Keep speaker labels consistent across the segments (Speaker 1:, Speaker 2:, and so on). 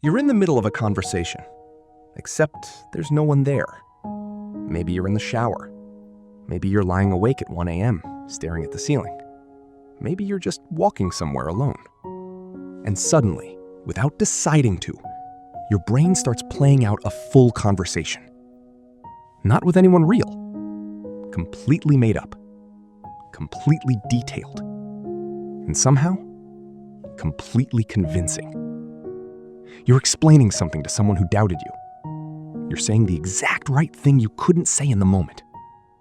Speaker 1: You're in the middle of a conversation, except there's no one there. Maybe you're in the shower. Maybe you're lying awake at 1 a.m., staring at the ceiling. Maybe you're just walking somewhere alone. And suddenly, without deciding to, your brain starts playing out a full conversation. Not with anyone real. Completely made up. Completely detailed. And somehow, completely convincing. You're explaining something to someone who doubted you. You're saying the exact right thing you couldn't say in the moment.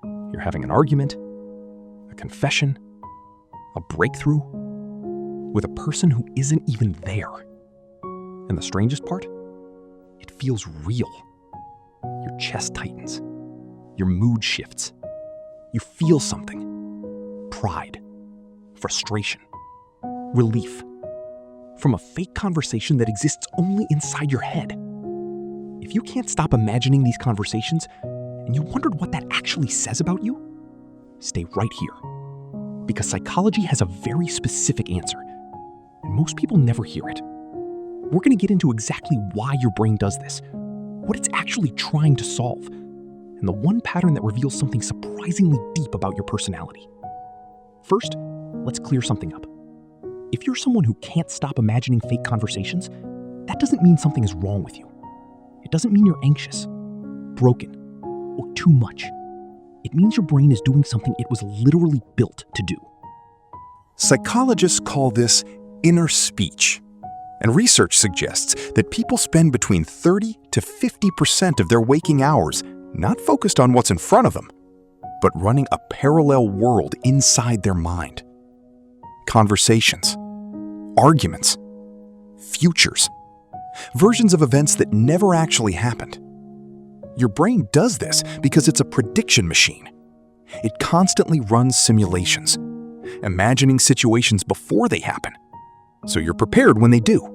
Speaker 1: You're having an argument, a confession, a breakthrough with a person who isn't even there. And the strangest part? It feels real. Your chest tightens. Your mood shifts. You feel something. Pride, frustration, relief. From a fake conversation that exists only inside your head. If you can't stop imagining these conversations, and you wondered what that actually says about you, stay right here. Because psychology has a very specific answer, and most people never hear it. We're going to get into exactly why your brain does this, what it's actually trying to solve, and the one pattern that reveals something surprisingly deep about your personality. First, let's clear something up. If you're someone who can't stop imagining fake conversations, that doesn't mean something is wrong with you. It doesn't mean you're anxious, broken, or too much. It means your brain is doing something it was literally built to do.
Speaker 2: Psychologists call this inner speech, and research suggests that people spend between 30 to 50% of their waking hours not focused on what's in front of them, but running a parallel world inside their mind. Conversations, arguments, futures, versions of events that never actually happened. Your brain does this because it's a prediction machine. It constantly runs simulations, imagining situations before they happen, so you're prepared when they do.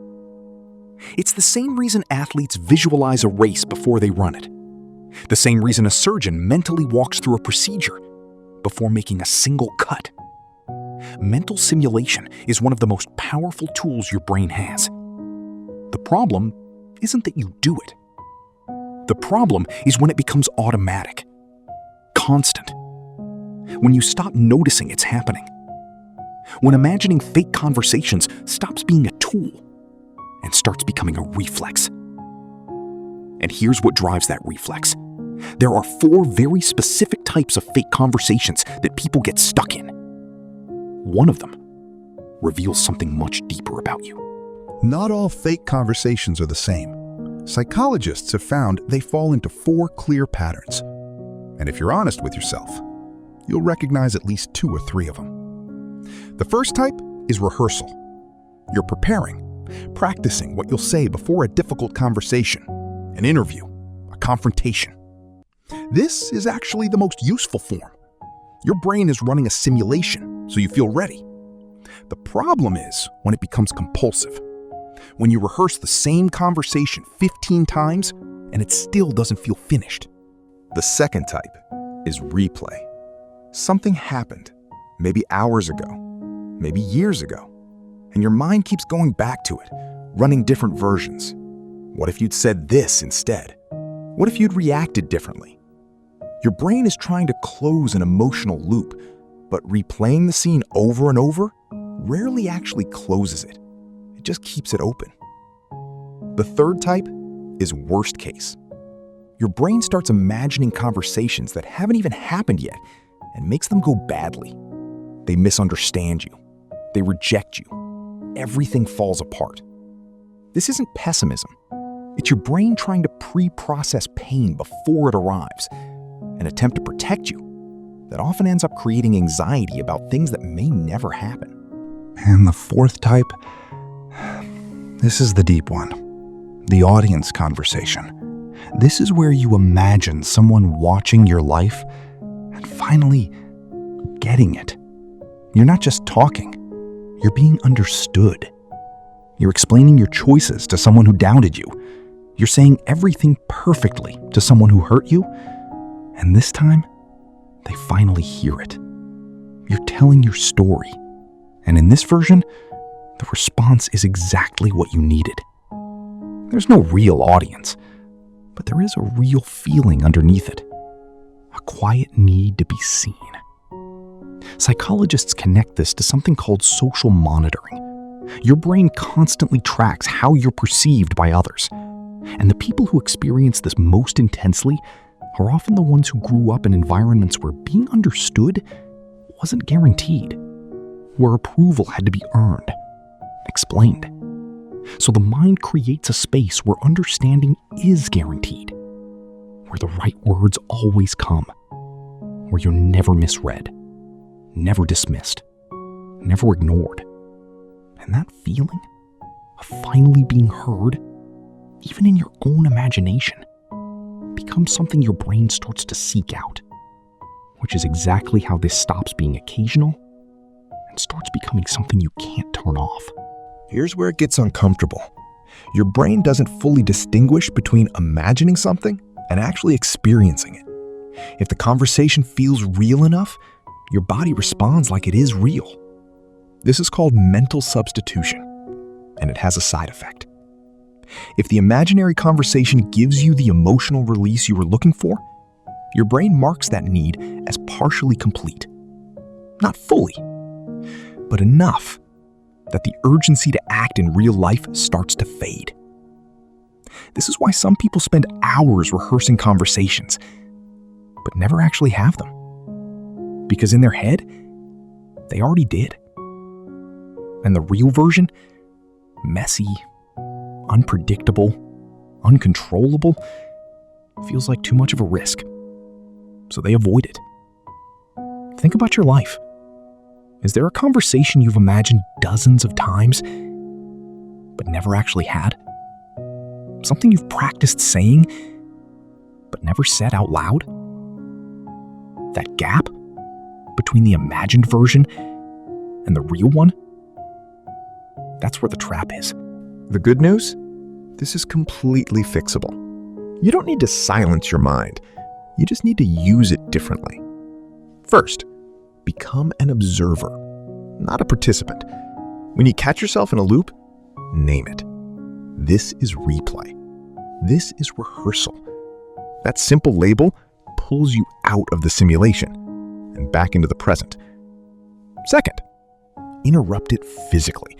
Speaker 2: It's the same reason athletes visualize a race before they run it. The same reason a surgeon mentally walks through a procedure before making a single cut. Mental simulation is one of the most powerful tools your brain has. The problem isn't that you do it. The problem is when it becomes automatic, constant. When you stop noticing it's happening. When imagining fake conversations stops being a tool and starts becoming a reflex. And here's what drives that reflex. There are 4 very specific types of fake conversations that people get stuck in. One of them reveals something much deeper about you.
Speaker 3: Not all fake conversations are the same. Psychologists have found they fall into 4 clear patterns. And if you're honest with yourself, you'll recognize at least 2 or 3 of them. The first type is rehearsal. You're preparing, practicing what you'll say before a difficult conversation, an interview, a confrontation. This is actually the most useful form. Your brain is running a simulation, so you feel ready. The problem is when it becomes compulsive. When you rehearse the same conversation 15 times and it still doesn't feel finished.
Speaker 2: The second type is replay. Something happened, maybe hours ago, maybe years ago, and your mind keeps going back to it, running different versions. What if you'd said this instead? What if you'd reacted differently? Your brain is trying to close an emotional loop, but replaying the scene over and over rarely actually closes it. It just keeps it open. The third type is worst case. Your brain starts imagining conversations that haven't even happened yet and makes them go badly. They misunderstand you. They reject you. Everything falls apart. This isn't pessimism. It's your brain trying to pre-process pain before it arrives, an attempt to protect you that often ends up creating anxiety about things that may never happen.
Speaker 3: And the fourth type, this is the deep one, the audience conversation. This is where you imagine someone watching your life and finally getting it. You're not just talking, you're being understood. You're explaining your choices to someone who doubted you. You're saying everything perfectly to someone who hurt you, and this time, they finally hear it. You're telling your story, and in this version, the response is exactly what you needed.
Speaker 2: There's no real audience, but there is a real feeling underneath it. A quiet need to be seen. Psychologists connect this to something called social monitoring. Your brain constantly tracks how you're perceived by others. And the people who experience this most intensely are often the ones who grew up in environments where being understood wasn't guaranteed, where approval had to be earned, explained. So the mind creates a space where understanding is guaranteed, where the right words always come, where you're never misread, never dismissed, never ignored. And that feeling of finally being heard, even in your own imagination, becomes something your brain starts to seek out, which is exactly how this stops being occasional and starts becoming something you can't turn off.
Speaker 1: Here's where it gets uncomfortable. Your brain doesn't fully distinguish between imagining something and actually experiencing it. If the conversation feels real enough, your body responds like it is real. This is called mental substitution, and it has a side effect. If the imaginary conversation gives you the emotional release you were looking for, your brain marks that need as partially complete. Not fully, but enough that the urgency to act in real life starts to fade. This is why some people spend hours rehearsing conversations, but never actually have them. Because in their head, they already did. And the real version, messy, unpredictable, uncontrollable, feels like too much of a risk. So they avoid it. Think about your life. Is there a conversation you've imagined dozens of times, but never actually had? Something you've practiced saying, but never said out loud? That gap between the imagined version and the real one? That's where the trap is.
Speaker 4: The good news? This is completely fixable. You don't need to silence your mind. You just need to use it differently. First, become an observer, not a participant. When you catch yourself in a loop, name it. This is replay. This is rehearsal. That simple label pulls you out of the simulation and back into the present. Second, interrupt it physically.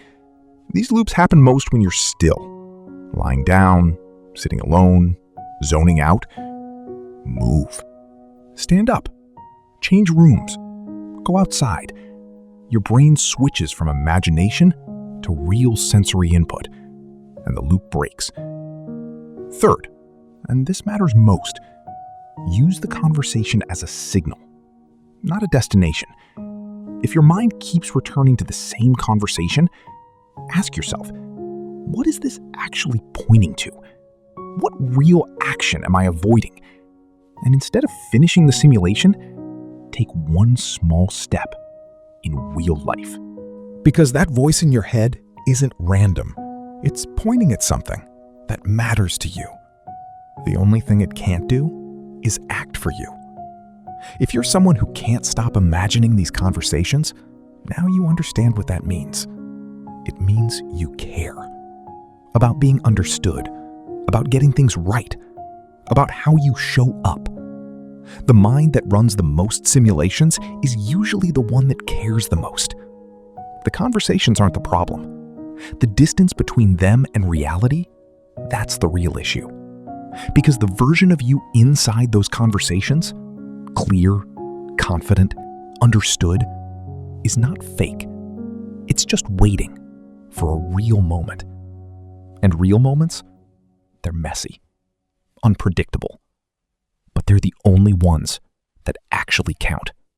Speaker 4: These loops happen most when you're still, lying down, sitting alone, zoning out. Move. Stand up. Change rooms. Go outside. Your brain switches from imagination to real sensory input, and the loop breaks. Third, and this matters most, use the conversation as a signal, not a destination. If your mind keeps returning to the same conversation, ask yourself, what is this actually pointing to? What real action am I avoiding? And instead of finishing the simulation, take one small step in real life.
Speaker 2: Because that voice in your head isn't random. It's pointing at something that matters to you. The only thing it can't do is act for you. If you're someone who can't stop imagining these conversations, now you understand what that means. It means you care. About being understood, about getting things right, about how you show up. The mind that runs the most simulations is usually the one that cares the most. The conversations aren't the problem. The distance between them and reality, that's the real issue. Because the version of you inside those conversations, clear, confident, understood, is not fake. It's just waiting for a real moment. And real moments, they're messy, unpredictable, but they're the only ones that actually count.